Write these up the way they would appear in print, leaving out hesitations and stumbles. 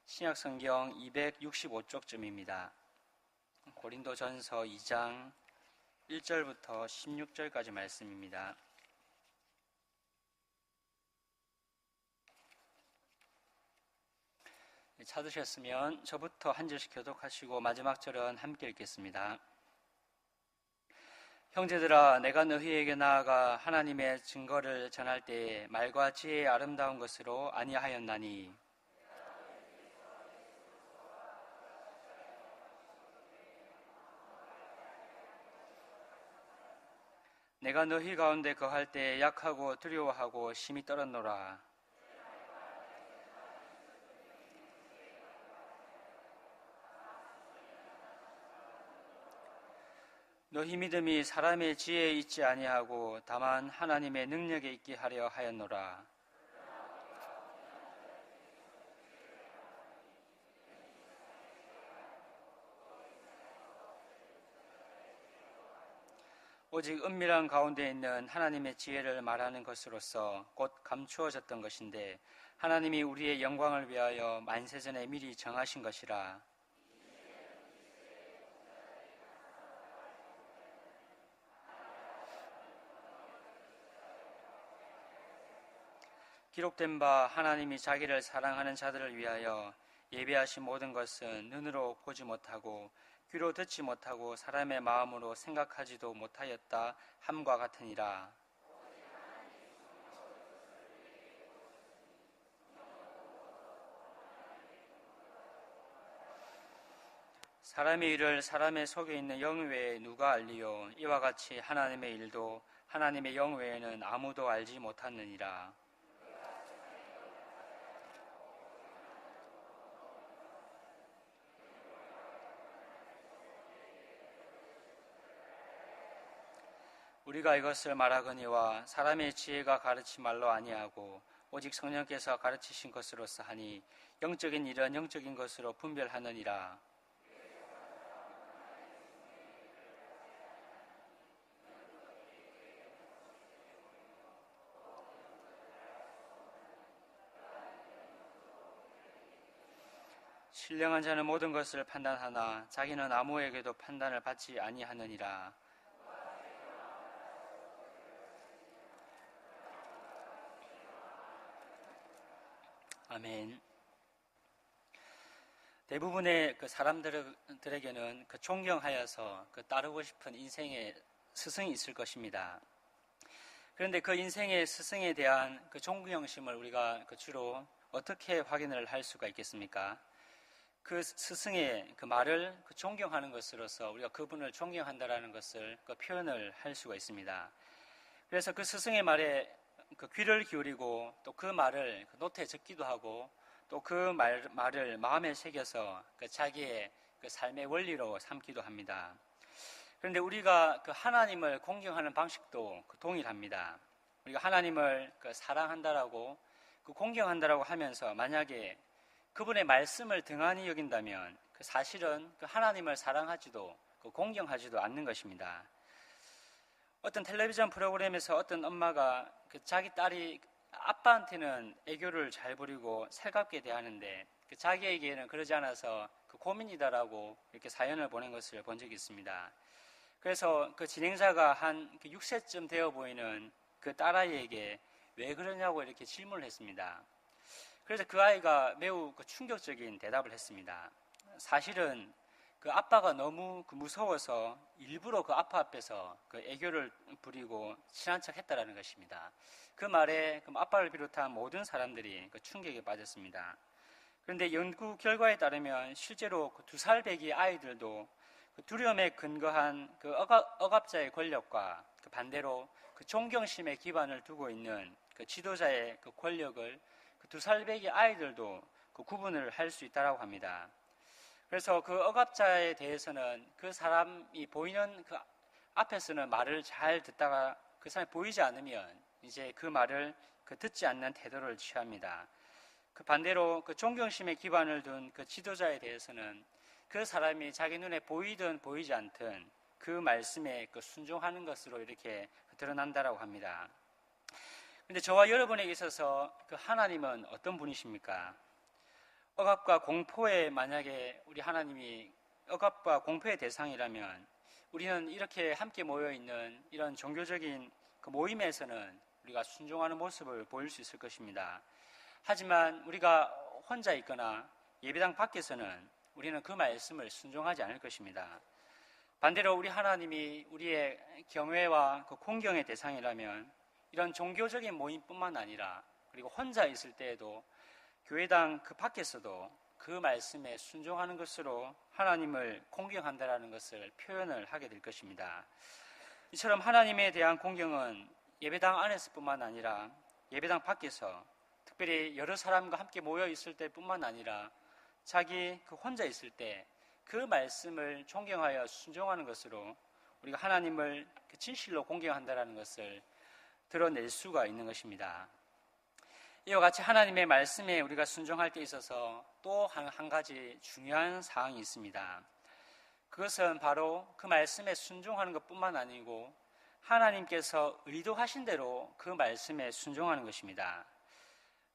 신약성경 265쪽쯤입니다. 고린도전서 2장 1절부터 16절까지 말씀입니다. 찾으셨으면 저부터 한 절씩 교독하시고 마지막 절은 함께 읽겠습니다. 형제들아, 내가 너희에게 나아가 하나님의 증거를 전할 때에 말과 지혜의 아름다운 것으로 아니하였나니 내가 너희 가운데 거할 때 약하고 두려워하고 심히 떨었노라. 너희 믿음이 사람의 지혜에 있지 아니하고 다만 하나님의 능력에 있게 하려 하였노라. 오직 은밀한 가운데 있는 하나님의 지혜를 말하는 것으로서 곧 감추어졌던 것인데 하나님이 우리의 영광을 위하여 만세전에 미리 정하신 것이라. 기록된 바 하나님이 자기를 사랑하는 자들을 위하여 예비하신 모든 것은 눈으로 보지 못하고 귀로 듣지 못하고 사람의 마음으로 생각하지도 못하였다 함과 같으니라. 사람의 일을 사람의 속에 있는 영 외에 누가 알리요? 이와 같이 하나님의 일도 하나님의 영 외에는 아무도 알지 못하느니라. 우리가 이것을 말하거니와 사람의 지혜가 가르치 말로 아니하고 오직 성령께서 가르치신 것으로서 하니 영적인 일은 영적인 것으로 분별하느니라. 신령한 자는 모든 것을 판단하나 자기는 아무에게도 판단을 받지 아니하느니라. 아멘. 대부분의 그 사람들에게는 그 존경하여서 그 따르고 싶은 인생의 스승이 있을 것입니다. 그런데 그 인생의 스승에 대한 그 존경심을 우리가 그 주로 어떻게 확인을 할 수가 있겠습니까? 그 스승의 그 말을 그 존경하는 것으로서 우리가 그분을 존경한다라는 것을 그 표현을 할 수가 있습니다. 그래서 그 스승의 말에 그 귀를 기울이고 또 그 말을 노트에 적기도 하고 또 그 말을 마음에 새겨서 그 자기의 그 삶의 원리로 삼기도 합니다. 그런데 우리가 그 하나님을 공경하는 방식도 그 동일합니다. 우리가 하나님을 그 사랑한다라고 그 공경한다라고 하면서 만약에 그분의 말씀을 등한히 여긴다면 그 사실은 그 하나님을 사랑하지도 그 공경하지도 않는 것입니다. 어떤 텔레비전 프로그램에서 어떤 엄마가 그 자기 딸이 아빠한테는 애교를 잘 부리고 살갑게 대하는데 그 자기에게는 그러지 않아서 그 고민이다라고 이렇게 사연을 보낸 것을 본 적이 있습니다. 그래서 그 진행자가 한 6세쯤 되어 보이는 그 딸아이에게 왜 그러냐고 이렇게 질문을 했습니다. 그래서 그 아이가 매우 그 충격적인 대답을 했습니다. 사실은 그 아빠가 너무 그 무서워서 일부러 그 아빠 앞에서 그 애교를 부리고 친한 척 했다라는 것입니다. 그 말에 그 아빠를 비롯한 모든 사람들이 그 충격에 빠졌습니다. 그런데 연구 결과에 따르면 실제로 그 2살 배기 아이들도 그 두려움에 근거한 그 억압자의 권력과 그 반대로 그 존경심에 기반을 두고 있는 그 지도자의 그 권력을 그 2살 배기 아이들도 그 구분을 할 수 있다라고 합니다. 그래서 그 억압자에 대해서는 그 사람이 보이는 그 앞에서는 말을 잘 듣다가 그 사람이 보이지 않으면 이제 그 말을 그 듣지 않는 태도를 취합니다. 그 반대로 그 존경심에 기반을 둔 그 지도자에 대해서는 그 사람이 자기 눈에 보이든 보이지 않든 그 말씀에 그 순종하는 것으로 이렇게 드러난다라고 합니다. 그런데 저와 여러분에게 있어서 그 하나님은 어떤 분이십니까? 억압과 공포에 만약에 우리 하나님이 억압과 공포의 대상이라면 우리는 이렇게 함께 모여 있는 이런 종교적인 그 모임에서는 우리가 순종하는 모습을 보일 수 있을 것입니다. 하지만 우리가 혼자 있거나 예배당 밖에서는 우리는 그 말씀을 순종하지 않을 것입니다. 반대로 우리 하나님이 우리의 경외와 그 공경의 대상이라면 이런 종교적인 모임뿐만 아니라 그리고 혼자 있을 때에도 교회당 그 밖에서도 그 말씀에 순종하는 것으로 하나님을 공경한다라는 것을 표현을 하게 될 것입니다. 이처럼 하나님에 대한 공경은 예배당 안에서뿐만 아니라 예배당 밖에서 특별히 여러 사람과 함께 모여 있을 때뿐만 아니라 자기 그 혼자 있을 때 그 말씀을 존경하여 순종하는 것으로 우리가 하나님을 그 진실로 공경한다라는 것을 드러낼 수가 있는 것입니다. 이와 같이 하나님의 말씀에 우리가 순종할 때 있어서 또 한 가지 중요한 사항이 있습니다. 그것은 바로 그 말씀에 순종하는 것뿐만 아니고 하나님께서 의도하신 대로 그 말씀에 순종하는 것입니다.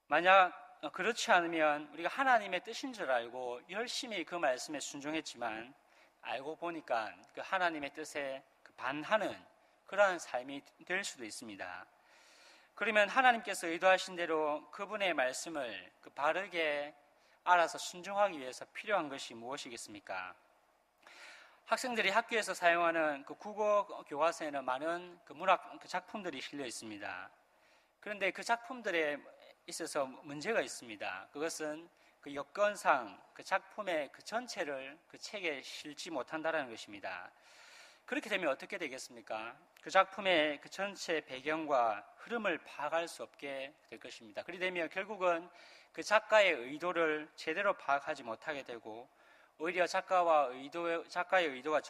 만약 그렇지 않으면 우리가 하나님의 뜻인 줄 알고 열심히 그 말씀에 순종했지만 알고 보니까 그 하나님의 뜻에 반하는 그러한 삶이 될 수도 있습니다. 그러면 하나님께서 의도하신 대로 그분의 말씀을 바르게 알아서 순종하기 위해서 필요한 것이 무엇이겠습니까? 학생들이 학교에서 사용하는 그 국어 교과서에는 많은 그 문학 작품들이 실려 있습니다. 그런데 그 작품들에 있어서 문제가 있습니다. 그것은 그 여건상 그 작품의 그 전체를 그 책에 실지 못한다는 것입니다. 그렇게 되면 어떻게 되겠습니까? 그 작품의 그 전체 배경과 흐름을 파악할 수 없게 될 것입니다. 그리 되면 결국은 그 작가의 의도를 제대로 파악하지 못하게 되고 오히려 작가의 의도가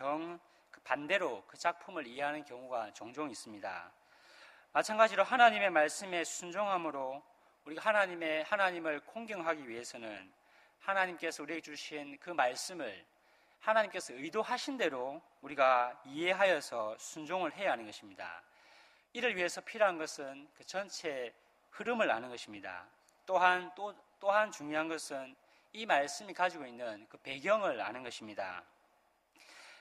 반대로 그 작품을 이해하는 경우가 종종 있습니다. 마찬가지로 하나님의 말씀에 순종함으로 우리가 하나님을 공경하기 위해서는 하나님께서 우리에게 주신 그 말씀을 하나님께서 의도하신 대로 우리가 이해하여서 순종을 해야 하는 것입니다. 이를 위해서 필요한 것은 그 전체 흐름을 아는 것입니다. 또한 중요한 것은 이 말씀이 가지고 있는 그 배경을 아는 것입니다.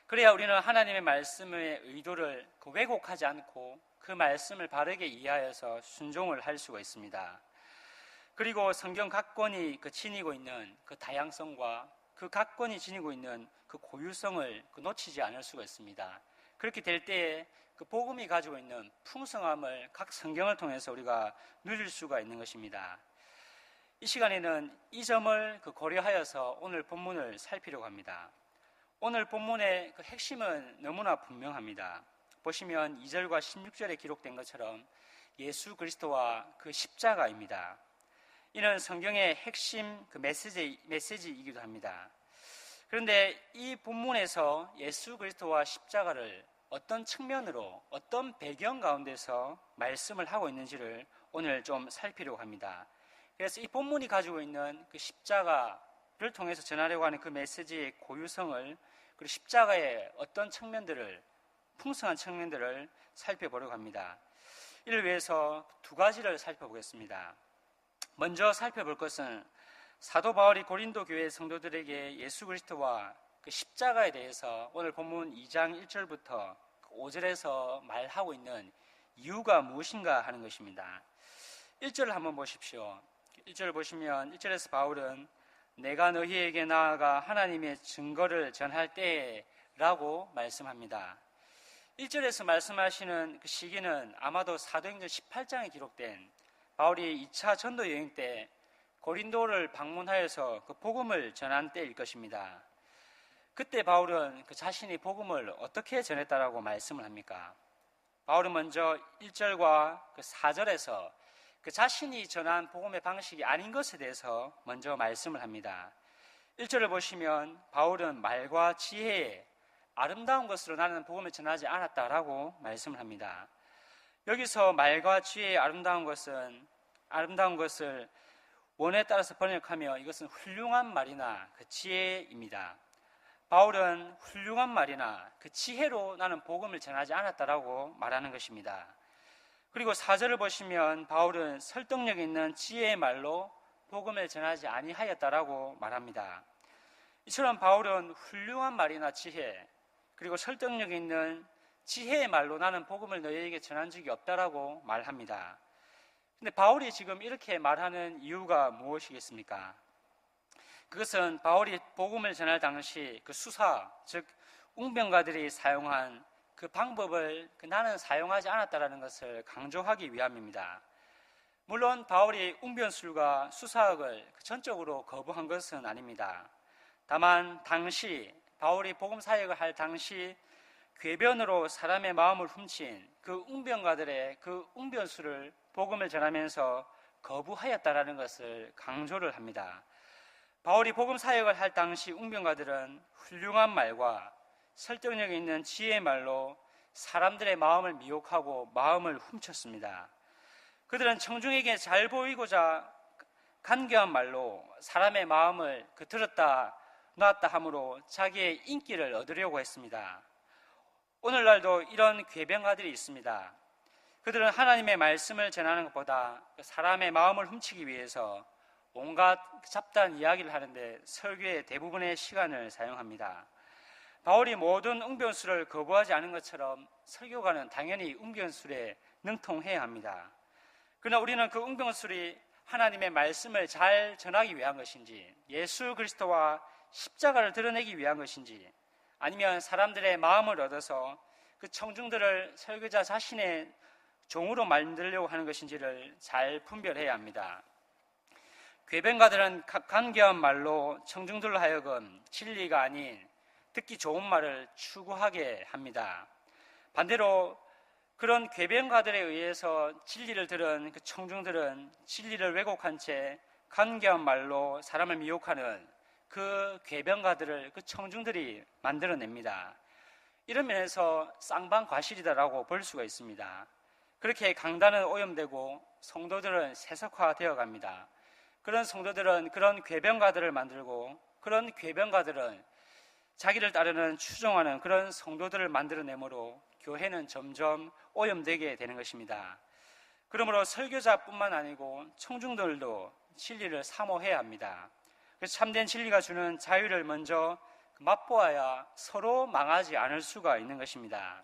그래야 우리는 하나님의 말씀의 의도를 왜곡하지 않고 그 말씀을 바르게 이해하여서 순종을 할 수가 있습니다. 그리고 성경 각 권이 지니고 있는 그 다양성과 그 각 권이 지니고 있는 그 고유성을 놓치지 않을 수가 있습니다. 그렇게 될 때에 그 복음이 가지고 있는 풍성함을 각 성경을 통해서 우리가 누릴 수가 있는 것입니다. 이 시간에는 이 점을 고려하여서 오늘 본문을 살피려고 합니다. 오늘 본문의 그 핵심은 너무나 분명합니다. 보시면 2절과 16절에 기록된 것처럼 예수 그리스도와 그 십자가입니다. 이는 성경의 핵심 그 메시지이기도 합니다. 그런데 이 본문에서 예수 그리스도와 십자가를 어떤 측면으로 어떤 배경 가운데서 말씀을 하고 있는지를 오늘 좀 살피려고 합니다. 그래서 이 본문이 가지고 있는 그 십자가를 통해서 전하려고 하는 그 메시지의 고유성을 그리고 십자가의 어떤 풍성한 측면들을 살펴보려고 합니다. 이를 위해서 두 가지를 살펴보겠습니다. 먼저 살펴볼 것은 사도 바울이 고린도 교회 성도들에게 예수 그리스도와 그 십자가에 대해서 오늘 본문 2장 1절부터 5절에서 말하고 있는 이유가 무엇인가 하는 것입니다. 1절을 한번 보십시오. 1절을 보시면 1절에서 바울은 내가 너희에게 나아가 하나님의 증거를 전할 때에 라고 말씀합니다. 1절에서 말씀하시는 그 시기는 아마도 사도행전 18장에 기록된 바울이 2차 전도 여행 때 고린도를 방문하여서 그 복음을 전한 때일 것입니다. 그때 바울은 그 자신이 복음을 어떻게 전했다라고 말씀을 합니까? 바울은 먼저 1절과 그 4절에서 그 자신이 전한 복음의 방식이 아닌 것에 대해서 먼저 말씀을 합니다. 1절을 보시면 바울은 말과 지혜에 아름다운 것으로 나는 복음을 전하지 않았다라고 말씀을 합니다. 여기서 말과 지혜의 아름다운 것을 원어에 따라서 번역하며 이것은 훌륭한 말이나 그 지혜입니다. 바울은 훌륭한 말이나 그 지혜로 나는 복음을 전하지 않았다라고 말하는 것입니다. 그리고 4절을 보시면 바울은 설득력 있는 지혜의 말로 복음을 전하지 아니하였다라고 말합니다. 이처럼 바울은 훌륭한 말이나 지혜, 그리고 설득력 있는 지혜의 말로 나는 복음을 너희에게 전한 적이 없다라고 말합니다. 근데 바울이 지금 이렇게 말하는 이유가 무엇이겠습니까? 그것은 바울이 복음을 전할 당시 그 수사, 즉 웅변가들이 사용한 그 방법을 나는 사용하지 않았다라는 것을 강조하기 위함입니다. 물론 바울이 웅변술과 수사학을 전적으로 거부한 것은 아닙니다. 다만 당시 바울이 복음 사역을 할 당시 궤변으로 사람의 마음을 훔친 그 웅변가들의 그 웅변술을 복음을 전하면서 거부하였다라는 것을 강조를 합니다. 바울이 복음 사역을 할 당시 웅변가들은 훌륭한 말과 설득력 있는 지혜의 말로 사람들의 마음을 미혹하고 마음을 훔쳤습니다. 그들은 청중에게 잘 보이고자 간교한 말로 사람의 마음을 들었다 놨다 함으로 자기의 인기를 얻으려고 했습니다. 오늘날도 이런 궤변가들이 있습니다. 그들은 하나님의 말씀을 전하는 것보다 사람의 마음을 훔치기 위해서 온갖 잡다한 이야기를 하는데 설교의 대부분의 시간을 사용합니다. 바울이 모든 웅변술을 거부하지 않은 것처럼 설교가는 당연히 웅변술에 능통해야 합니다. 그러나 우리는 그 웅변술이 하나님의 말씀을 잘 전하기 위한 것인지, 예수 그리스도와 십자가를 드러내기 위한 것인지, 아니면 사람들의 마음을 얻어서 그 청중들을 설교자 자신의 종으로 만들려고 하는 것인지를 잘 분별해야 합니다. 궤변가들은 간교한 말로 청중들로 하여금 진리가 아닌 듣기 좋은 말을 추구하게 합니다. 반대로 그런 궤변가들에 의해서 진리를 들은 그 청중들은 진리를 왜곡한 채 간교한 말로 사람을 미혹하는 그 궤변가들을 그 청중들이 만들어냅니다. 이런 면에서 쌍방과실이다라고 볼 수가 있습니다. 그렇게 강단은 오염되고 성도들은 세속화되어 갑니다. 그런 성도들은 그런 궤변가들을 만들고 그런 궤변가들은 자기를 따르는 추종하는 그런 성도들을 만들어내므로 교회는 점점 오염되게 되는 것입니다. 그러므로 설교자뿐만 아니고 청중들도 진리를 사모해야 합니다. 그래서 참된 진리가 주는 자유를 먼저 맛보아야 서로 망하지 않을 수가 있는 것입니다.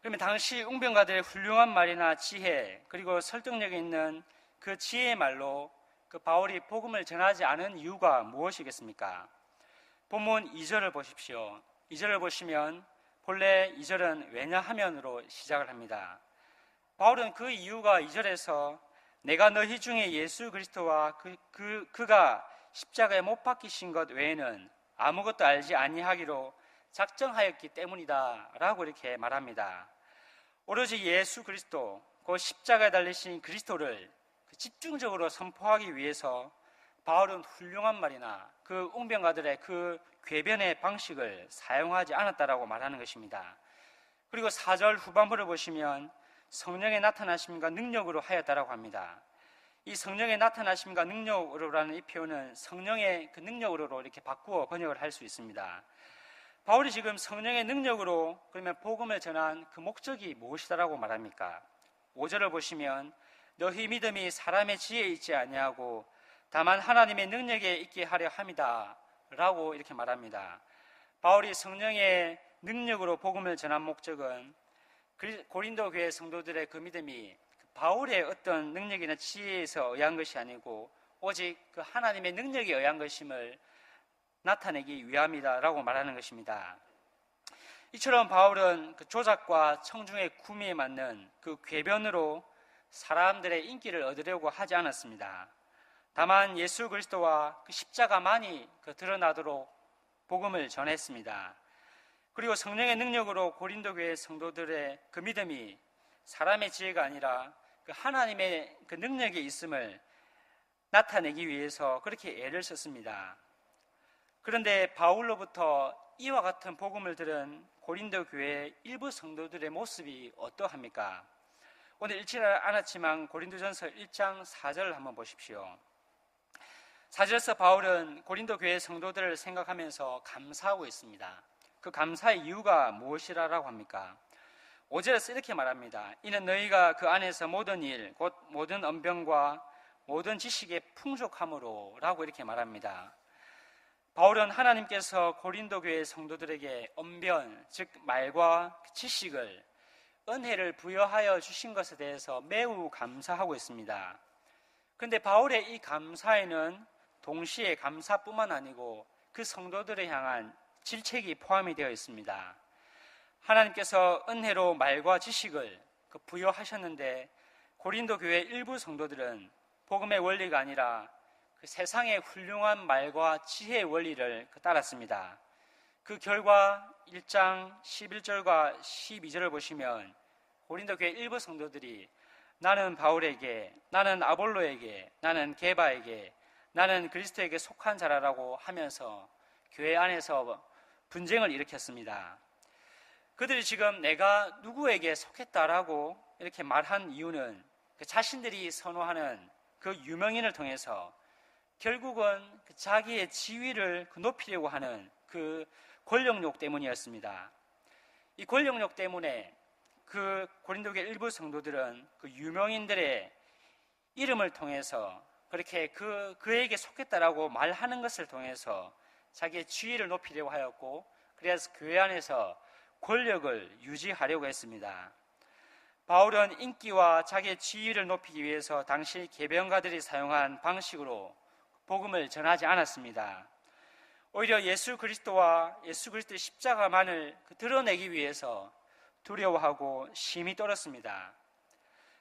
그러면 당시 웅변가들의 훌륭한 말이나 지혜, 그리고 설득력 있는 그 지혜의 말로 그 바울이 복음을 전하지 않은 이유가 무엇이겠습니까? 본문 2절을 보십시오. 2절을 보시면 본래 2절은 왜냐하면으로 시작을 합니다. 바울은 그 이유가 2절에서 내가 너희 중에 예수 그리스도와 그가 십자가에 못 박히신 것 외에는 아무것도 알지 아니하기로 작정하였기 때문이다 라고 이렇게 말합니다. 오로지 예수 그리스도, 그 십자가에 달리신 그리스도를 집중적으로 선포하기 위해서 바울은 훌륭한 말이나 그 웅변가들의 그 궤변의 방식을 사용하지 않았다라고 말하는 것입니다. 그리고 4절 후반부를 보시면 성령의 나타나심과 능력으로 하였다라고 합니다. 이 성령의 나타나심과 능력으로라는 이 표현은 성령의 그 능력으로 이렇게 바꾸어 번역을 할 수 있습니다. 바울이 지금 성령의 능력으로 그러면 복음을 전한 그 목적이 무엇이다라고 말합니까? 5절을 보시면 너희 믿음이 사람의 지혜에 있지 아니하고 다만 하나님의 능력에 있게 하려 함이다 라고 이렇게 말합니다. 바울이 성령의 능력으로 복음을 전한 목적은 고린도 교회 성도들의 그 믿음이 바울의 어떤 능력이나 지혜에서 의한 것이 아니고 오직 그 하나님의 능력에 의한 것임을 나타내기 위함이다라고 말하는 것입니다. 이처럼 바울은 그 조작과 청중의 구미에 맞는 그 궤변으로 사람들의 인기를 얻으려고 하지 않았습니다. 다만 예수 그리스도와 그 십자가만이 드러나도록 복음을 전했습니다. 그리고 성령의 능력으로 고린도 교회 성도들의 그 믿음이 사람의 지혜가 아니라 그 하나님의 그 능력이 있음을 나타내기 위해서 그렇게 애를 썼습니다. 그런데 바울로부터 이와 같은 복음을 들은 고린도 교회 일부 성도들의 모습이 어떠합니까? 오늘 읽지 않았지만 고린도전서 1장 4절을 한번 보십시오. 4절에서 바울은 고린도 교회 성도들을 생각하면서 감사하고 있습니다. 그 감사의 이유가 무엇이라고 합니까? 5절에서 이렇게 말합니다. 이는 너희가 그 안에서 모든 일, 곧 모든 언병과 모든 지식의 풍족함으로 라고 이렇게 말합니다. 바울은 하나님께서 고린도 교회 성도들에게 언변, 즉 말과 지식을, 은혜를 부여하여 주신 것에 대해서 매우 감사하고 있습니다. 그런데 바울의 이 감사에는 동시에 감사뿐만 아니고 그 성도들을 향한 질책이 포함이 되어 있습니다. 하나님께서 은혜로 말과 지식을 부여하셨는데 고린도 교회 일부 성도들은 복음의 원리가 아니라 그 세상의 훌륭한 말과 지혜의 원리를 따랐습니다. 그 결과 1장 11절과 12절을 보시면 고린도 교회 일부 성도들이 나는 바울에게, 나는 아볼로에게, 나는 게바에게, 나는 그리스도에게 속한 자라라고 하면서 교회 안에서 분쟁을 일으켰습니다. 그들이 지금 내가 누구에게 속했다라고 이렇게 말한 이유는 자신들이 선호하는 그 유명인을 통해서 결국은 자기의 지위를 높이려고 하는 그 권력욕 때문이었습니다. 이 권력욕 때문에 그 고린도교회 일부 성도들은 그 유명인들의 이름을 통해서 그렇게 그에게 속했다라고 말하는 것을 통해서 자기의 지위를 높이려고 하였고, 그래서 교회 안에서 권력을 유지하려고 했습니다. 바울은 인기와 자기의 지위를 높이기 위해서 당시 계병가들이 사용한 방식으로 복음을 전하지 않았습니다. 오히려 예수 그리스도와 예수 그리스도의 십자가만을 드러내기 위해서 두려워하고 심히 떨었습니다.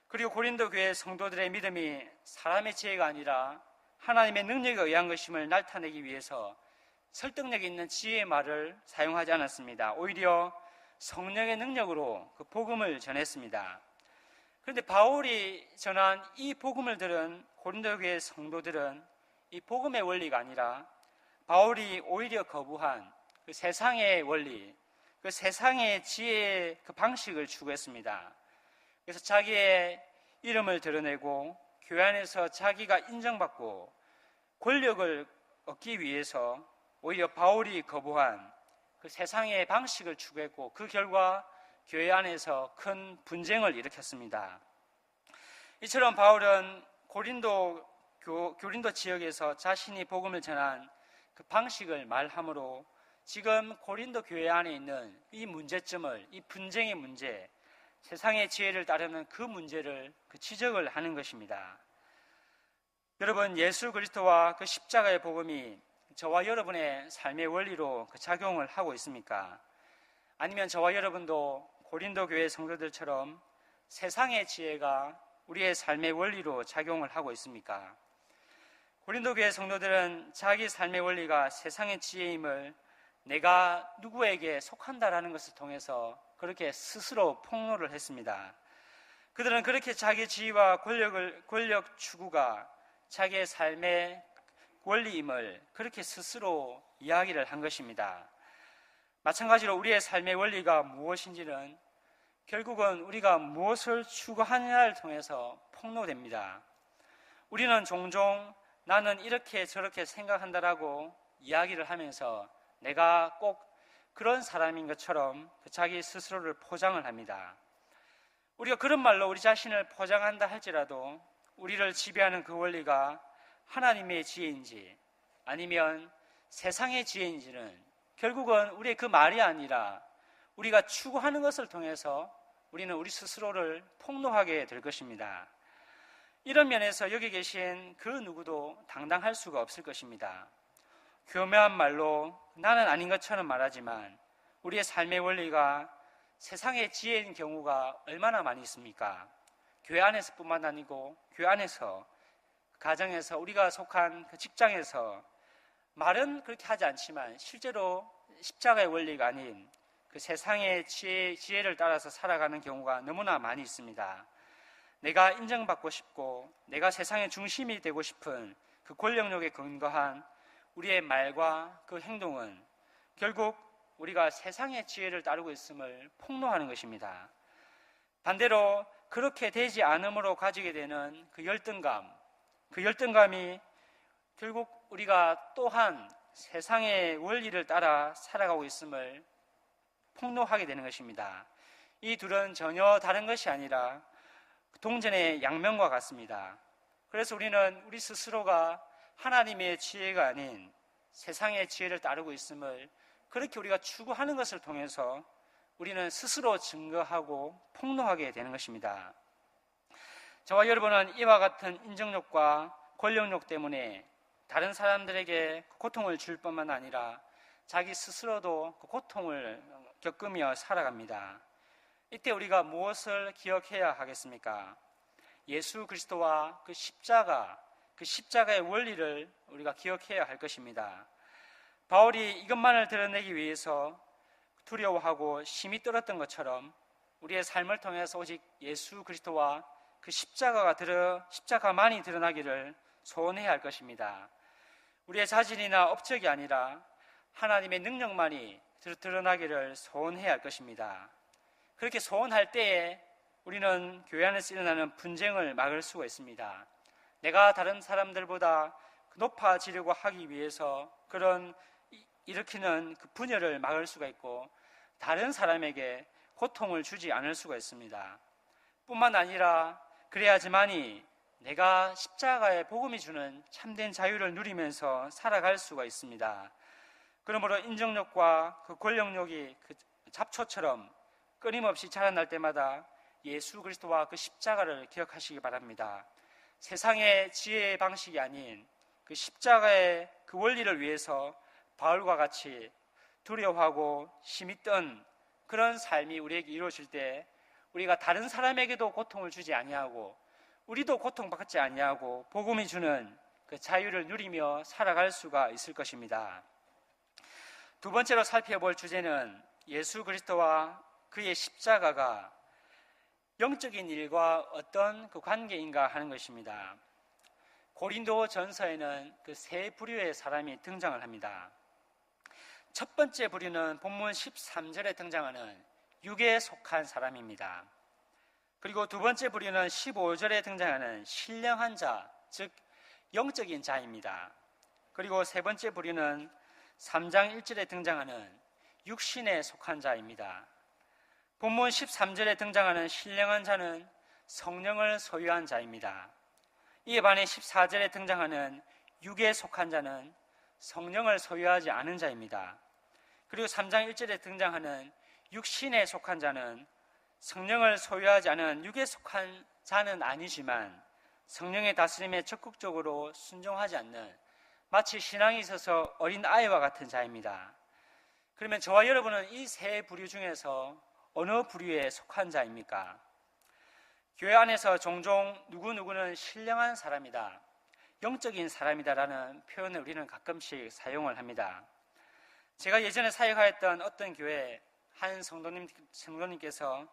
그리고 고린도 교회 성도들의 믿음이 사람의 지혜가 아니라 하나님의 능력에 의한 것임을 나타내기 위해서 설득력 있는 지혜의 말을 사용하지 않았습니다. 오히려 성령의 능력으로 그 복음을 전했습니다. 그런데 바울이 전한 이 복음을 들은 고린도 교회 성도들은 이 복음의 원리가 아니라 바울이 오히려 거부한 그 세상의 원리, 그 세상의 지혜의 그 방식을 추구했습니다. 그래서 자기의 이름을 드러내고 교회 안에서 자기가 인정받고 권력을 얻기 위해서 오히려 바울이 거부한 그 세상의 방식을 추구했고, 그 결과 교회 안에서 큰 분쟁을 일으켰습니다. 이처럼 바울은 고린도 지역에서 자신이 복음을 전한 그 방식을 말함으로 지금 고린도 교회 안에 있는 이 문제점을, 이 분쟁의 문제, 세상의 지혜를 따르는 그 문제를 지적을 하는 것입니다. 여러분, 예수 그리스도와 그 십자가의 복음이 저와 여러분의 삶의 원리로 작용을 하고 있습니까? 아니면 저와 여러분도 고린도 교회 성도들처럼 세상의 지혜가 우리의 삶의 원리로 작용을 하고 있습니까? 고린도 교회 성도들은 자기 삶의 원리가 세상의 지혜임을 내가 누구에게 속한다라는 것을 통해서 그렇게 스스로 폭로를 했습니다. 그들은 그렇게 자기 지위와 권력 추구가 자기의 삶의 원리임을 그렇게 스스로 이야기를 한 것입니다. 마찬가지로 우리의 삶의 원리가 무엇인지는 결국은 우리가 무엇을 추구하느냐를 통해서 폭로됩니다. 우리는 종종 나는 이렇게 저렇게 생각한다라고 이야기를 하면서 내가 꼭 그런 사람인 것처럼 자기 스스로를 포장을 합니다. 우리가 그런 말로 우리 자신을 포장한다 할지라도 우리를 지배하는 그 원리가 하나님의 지혜인지 아니면 세상의 지혜인지는 결국은 우리의 그 말이 아니라 우리가 추구하는 것을 통해서 우리는 우리 스스로를 폭로하게 될 것입니다. 이런 면에서 여기 계신 그 누구도 당당할 수가 없을 것입니다. 교묘한 말로 나는 아닌 것처럼 말하지만 우리의 삶의 원리가 세상의 지혜인 경우가 얼마나 많이 있습니까? 교회 안에서뿐만 아니고 교회 안에서, 가정에서, 우리가 속한 그 직장에서 말은 그렇게 하지 않지만 실제로 십자가의 원리가 아닌 그 세상의 지혜를 따라서 살아가는 경우가 너무나 많이 있습니다. 내가 인정받고 싶고 내가 세상의 중심이 되고 싶은 그 권력욕에 근거한 우리의 말과 그 행동은 결국 우리가 세상의 지혜를 따르고 있음을 폭로하는 것입니다. 반대로 그렇게 되지 않음으로 가지게 되는 그 열등감이 결국 우리가 또한 세상의 원리를 따라 살아가고 있음을 폭로하게 되는 것입니다. 이 둘은 전혀 다른 것이 아니라 동전의 양면과 같습니다. 그래서 우리는 우리 스스로가 하나님의 지혜가 아닌 세상의 지혜를 따르고 있음을 그렇게 우리가 추구하는 것을 통해서 우리는 스스로 증거하고 폭로하게 되는 것입니다. 저와 여러분은 이와 같은 인정욕과 권력욕 때문에 다른 사람들에게 고통을 줄 뿐만 아니라 자기 스스로도 그 고통을 겪으며 살아갑니다. 이때 우리가 무엇을 기억해야 하겠습니까? 예수 그리스도와 그 십자가의 원리를 우리가 기억해야 할 것입니다. 바울이 이것만을 드러내기 위해서 두려워하고 심히 떨었던 것처럼 우리의 삶을 통해서 오직 예수 그리스도와 그 십자가만이 드러나기를 소원해야 할 것입니다. 우리의 자질이나 업적이 아니라 하나님의 능력만이 드러나기를 소원해야 할 것입니다. 그렇게 소원할 때에 우리는 교회 안에서 일어나는 분쟁을 막을 수가 있습니다. 내가 다른 사람들보다 높아지려고 하기 위해서 일으키는 그 분열을 막을 수가 있고 다른 사람에게 고통을 주지 않을 수가 있습니다. 뿐만 아니라 그래야지만이 내가 십자가의 복음이 주는 참된 자유를 누리면서 살아갈 수가 있습니다. 그러므로 인정욕과 그 권력욕이 그 잡초처럼 끊임없이 자라날 때마다 예수 그리스도와 그 십자가를 기억하시기 바랍니다. 세상의 지혜의 방식이 아닌 그 십자가의 그 원리를 위해서 바울과 같이 두려워하고 심히 떤 그런 삶이 우리에게 이루어질 때 우리가 다른 사람에게도 고통을 주지 아니하고 우리도 고통받지 아니하고 복음이 주는 그 자유를 누리며 살아갈 수가 있을 것입니다. 두 번째로 살펴볼 주제는 예수 그리스도와 그의 십자가가 영적인 일과 어떤 그 관계인가 하는 것입니다. 고린도 전서에는 그 세 부류의 사람이 등장을 합니다. 첫 번째 부류는 본문 13절에 등장하는 육에 속한 사람입니다. 그리고 두 번째 부류는 15절에 등장하는 신령한 자, 즉 영적인 자입니다. 그리고 세 번째 부류는 3장 1절에 등장하는 육신에 속한 자입니다. 본문 13절에 등장하는 신령한 자는 성령을 소유한 자입니다. 이에 반해 14절에 등장하는 육에 속한 자는 성령을 소유하지 않은 자입니다. 그리고 3장 1절에 등장하는 육신에 속한 자는 성령을 소유하지 않은 육에 속한 자는 아니지만 성령의 다스림에 적극적으로 순종하지 않는 마치 신앙이 있어서 어린 아이와 같은 자입니다. 그러면 저와 여러분은 이 세 부류 중에서 어느 부류에 속한 자입니까? 교회 안에서 종종 누구누구는 신령한 사람이다, 영적인 사람이다라는 표현을 우리는 가끔씩 사용을 합니다. 제가 예전에 사역하였던 어떤 교회 한 성도님께서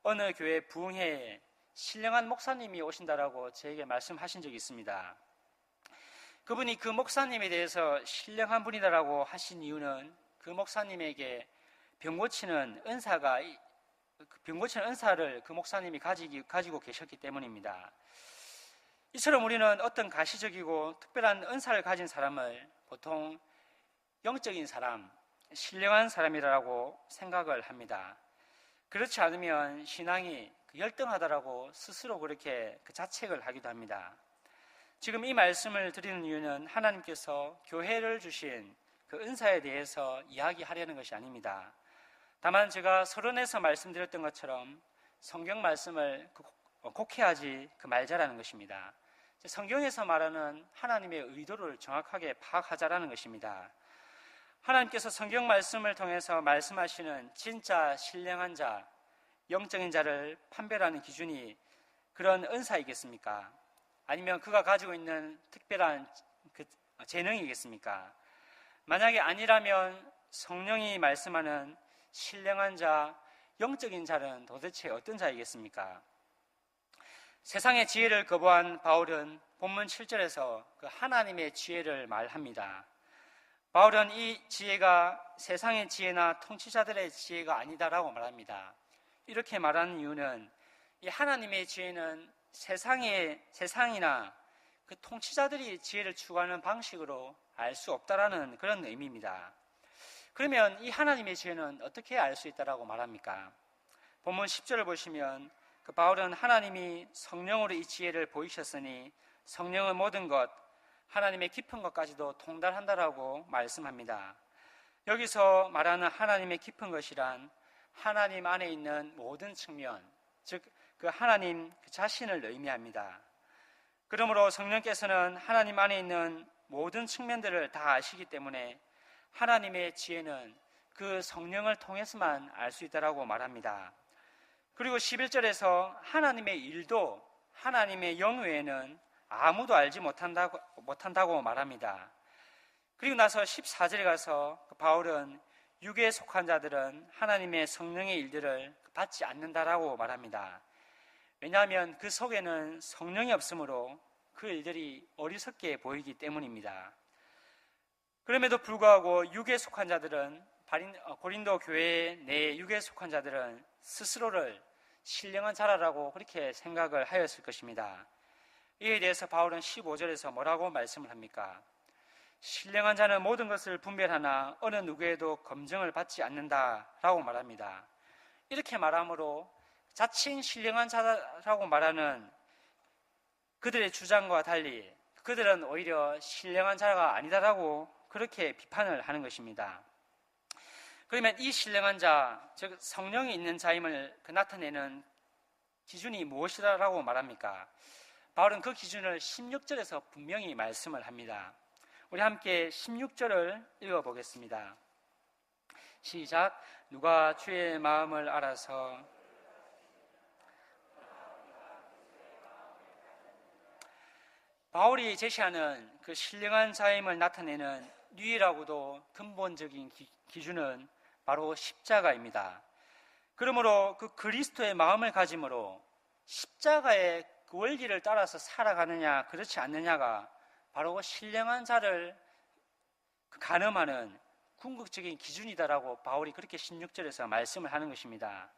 어느 교회 부흥회에 신령한 목사님이 오신다라고 저에게 말씀하신 적이 있습니다. 그분이 그 목사님에 대해서 신령한 분이다라고 하신 이유는 그 목사님에게 병 고치는 은사를 그 목사님이 가지고 계셨기 때문입니다. 이처럼 우리는 어떤 가시적이고 특별한 은사를 가진 사람을 보통 영적인 사람, 신령한 사람이라고 생각을 합니다. 그렇지 않으면 신앙이 열등하다라고 스스로 그렇게 자책을 하기도 합니다. 지금 이 말씀을 드리는 이유는 하나님께서 교회를 주신 그 은사에 대해서 이야기하려는 것이 아닙니다. 다만 제가 서론에서 말씀드렸던 것처럼 성경 말씀을 곡해하지 말자라는 것입니다. 성경에서 말하는 하나님의 의도를 정확하게 파악하자라는 것입니다. 하나님께서 성경 말씀을 통해서 말씀하시는 진짜 신령한 자, 영적인 자를 판별하는 기준이 그런 은사이겠습니까? 아니면 그가 가지고 있는 특별한 그 재능이겠습니까? 만약에 아니라면 성령이 말씀하는 신령한 자, 영적인 자는 도대체 어떤 자이겠습니까? 세상의 지혜를 거부한 바울은 본문 7절에서 그 하나님의 지혜를 말합니다. 바울은 이 지혜가 세상의 지혜나 통치자들의 지혜가 아니다라고 말합니다. 이렇게 말하는 이유는 이 하나님의 지혜는 세상이나 그 통치자들이 지혜를 추구하는 방식으로 알 수 없다라는 그런 의미입니다. 그러면 이 하나님의 지혜는 어떻게 알 수 있다라고 말합니까? 본문 10절을 보시면 그 바울은 하나님이 성령으로 이 지혜를 보이셨으니 성령은 모든 것, 하나님의 깊은 것까지도 통달한다라고 말씀합니다. 여기서 말하는 하나님의 깊은 것이란 하나님 안에 있는 모든 측면, 즉 그 하나님 자신을 의미합니다. 그러므로 성령께서는 하나님 안에 있는 모든 측면들을 다 아시기 때문에 하나님의 지혜는 그 성령을 통해서만 알 수 있다라고 말합니다. 그리고 11절에서 하나님의 일도 하나님의 영 외에는 아무도 알지 못한다고 말합니다. 그리고 나서 14절에 가서 바울은 육에 속한 자들은 하나님의 성령의 일들을 받지 않는다라고 말합니다. 왜냐하면 그 속에는 성령이 없으므로 그 일들이 어리석게 보이기 때문입니다. 그럼에도 불구하고 육에 속한 자들은 고린도 교회 내 육에 속한 자들은 스스로를 신령한 자라라고 그렇게 생각을 하였을 것입니다. 이에 대해서 바울은 15절에서 뭐라고 말씀을 합니까? 신령한 자는 모든 것을 분별하나 어느 누구에도 검증을 받지 않는다라고 말합니다. 이렇게 말함으로 자칭 신령한 자라고 말하는 그들의 주장과 달리 그들은 오히려 신령한 자가 아니다라고 그렇게 비판을 하는 것입니다. 그러면 이 신령한 자, 즉 성령이 있는 자임을 나타내는 기준이 무엇이라고 말합니까? 바울은 그 기준을 16절에서 분명히 말씀을 합니다. 우리 함께 16절을 읽어보겠습니다. 시작. 누가 주의 마음을 알아서 바울이 제시하는 그 신령한 자임을 나타내는 유일하고도 근본적인 기준은 바로 십자가입니다. 그러므로 그 그리스도의 마음을 가짐으로 십자가의 그 원리를 따라서 살아가느냐 그렇지 않느냐가 바로 신령한 자를 가늠하는 궁극적인 기준이다라고 바울이 그렇게 16절에서 말씀을 하는 것입니다.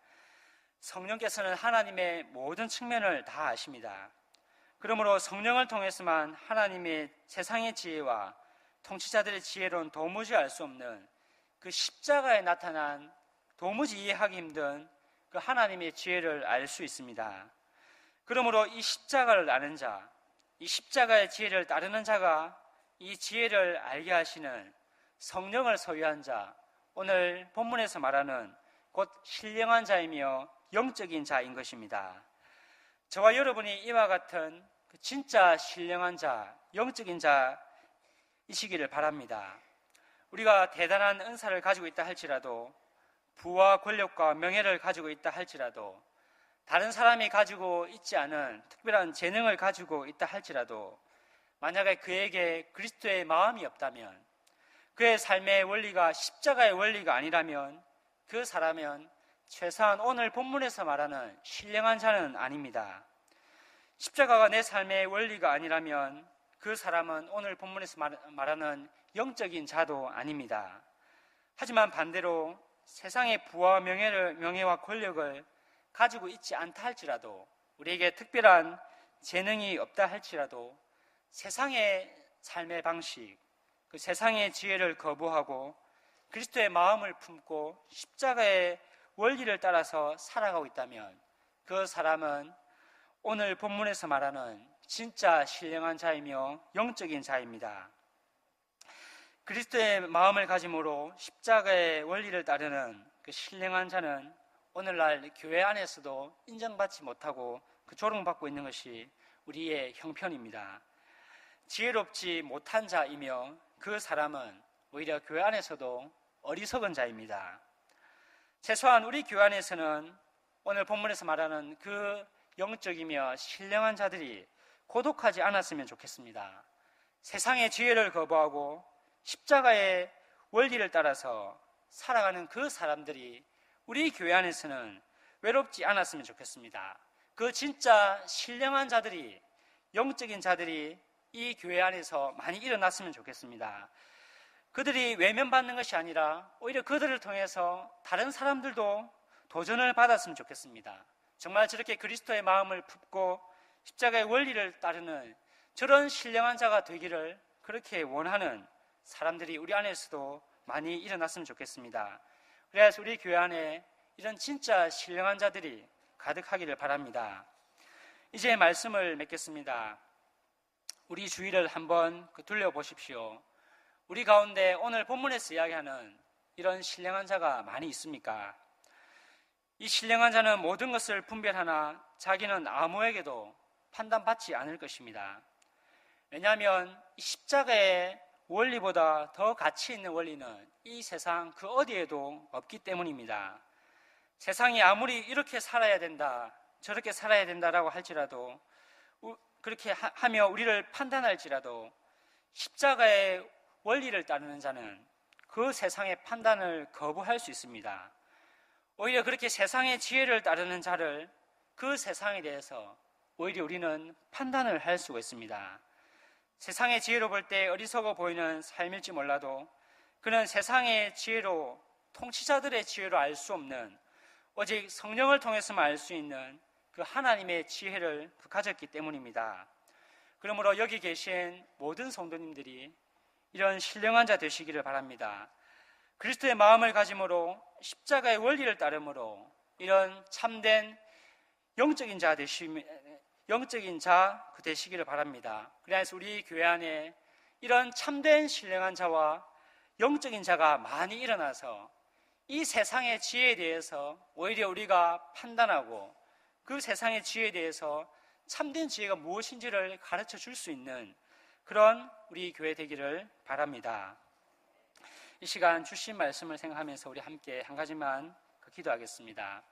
성령께서는 하나님의 모든 측면을 다 아십니다. 그러므로 성령을 통해서만 하나님의 세상의 지혜와 통치자들의 지혜로는 도무지 알 수 없는 그 십자가에 나타난 도무지 이해하기 힘든 그 하나님의 지혜를 알 수 있습니다. 그러므로 이 십자가를 아는 자, 이 십자가의 지혜를 따르는 자가 이 지혜를 알게 하시는 성령을 소유한 자, 오늘 본문에서 말하는 곧 신령한 자이며 영적인 자인 것입니다. 저와 여러분이 이와 같은 진짜 신령한 자, 영적인 자이시기를 바랍니다. 우리가 대단한 은사를 가지고 있다 할지라도, 부와 권력과 명예를 가지고 있다 할지라도, 다른 사람이 가지고 있지 않은 특별한 재능을 가지고 있다 할지라도, 만약에 그에게 그리스도의 마음이 없다면, 그의 삶의 원리가 십자가의 원리가 아니라면 그 사람은 최소한 오늘 본문에서 말하는 신령한 자는 아닙니다. 십자가가 내 삶의 원리가 아니라면 그 사람은 오늘 본문에서 말하는 영적인 자도 아닙니다. 하지만 반대로 세상의 부와 명예와 권력을 가지고 있지 않다 할지라도, 우리에게 특별한 재능이 없다 할지라도 세상의 삶의 방식, 그 세상의 지혜를 거부하고 그리스도의 마음을 품고 십자가의 원리를 따라서 살아가고 있다면 그 사람은 오늘 본문에서 말하는 진짜 신령한 자이며 영적인 자입니다. 그리스도의 마음을 가짐으로 십자가의 원리를 따르는 그 신령한 자는 오늘날 교회 안에서도 인정받지 못하고 그 조롱받고 있는 것이 우리의 형편입니다. 지혜롭지 못한 자이며 그 사람은 오히려 교회 안에서도 어리석은 자입니다. 최소한 우리 교회 안에서는 오늘 본문에서 말하는 그 영적이며 신령한 자들이 고독하지 않았으면 좋겠습니다. 세상의 지혜를 거부하고 십자가의 원리를 따라서 살아가는 그 사람들이 우리 교회 안에서는 외롭지 않았으면 좋겠습니다. 그 진짜 신령한 자들이, 영적인 자들이 이 교회 안에서 많이 일어났으면 좋겠습니다. 그들이 외면받는 것이 아니라 오히려 그들을 통해서 다른 사람들도 도전을 받았으면 좋겠습니다. 정말 저렇게 그리스도의 마음을 품고 십자가의 원리를 따르는 저런 신령한 자가 되기를 그렇게 원하는 사람들이 우리 안에서도 많이 일어났으면 좋겠습니다. 그래서 우리 교회 안에 이런 진짜 신령한 자들이 가득하기를 바랍니다. 이제 말씀을 맺겠습니다. 우리 주위를 한번 둘러보십시오. 우리 가운데 오늘 본문에서 이야기하는 이런 신령한 자가 많이 있습니까? 이 신령한 자는 모든 것을 분별하나 자기는 아무에게도 판단받지 않을 것입니다. 왜냐하면 이 십자가의 원리보다 더 가치 있는 원리는 이 세상 그 어디에도 없기 때문입니다. 세상이 아무리 이렇게 살아야 된다, 저렇게 살아야 된다라고 할지라도, 그렇게 하며 우리를 판단할지라도 십자가의 원리를 따르는 자는 그 세상의 판단을 거부할 수 있습니다. 오히려 그렇게 세상의 지혜를 따르는 자를, 그 세상에 대해서 오히려 우리는 판단을 할 수가 있습니다. 세상의 지혜로 볼 때 어리석어 보이는 삶일지 몰라도 그는 세상의 지혜로, 통치자들의 지혜로 알 수 없는, 오직 성령을 통해서만 알 수 있는 그 하나님의 지혜를 가졌기 때문입니다. 그러므로 여기 계신 모든 성도님들이 이런 신령한 자 되시기를 바랍니다. 그리스도의 마음을 가짐으로, 십자가의 원리를 따름으로 이런 참된 영적인 자 되시기를 바랍니다. 그래서 우리 교회 안에 이런 참된 신령한 자와 영적인 자가 많이 일어나서 이 세상의 지혜에 대해서 오히려 우리가 판단하고 그 세상의 지혜에 대해서 참된 지혜가 무엇인지를 가르쳐 줄 수 있는 그런 우리 교회 되기를 바랍니다. 이 시간 주신 말씀을 생각하면서 우리 함께 한 가지만 기도하겠습니다.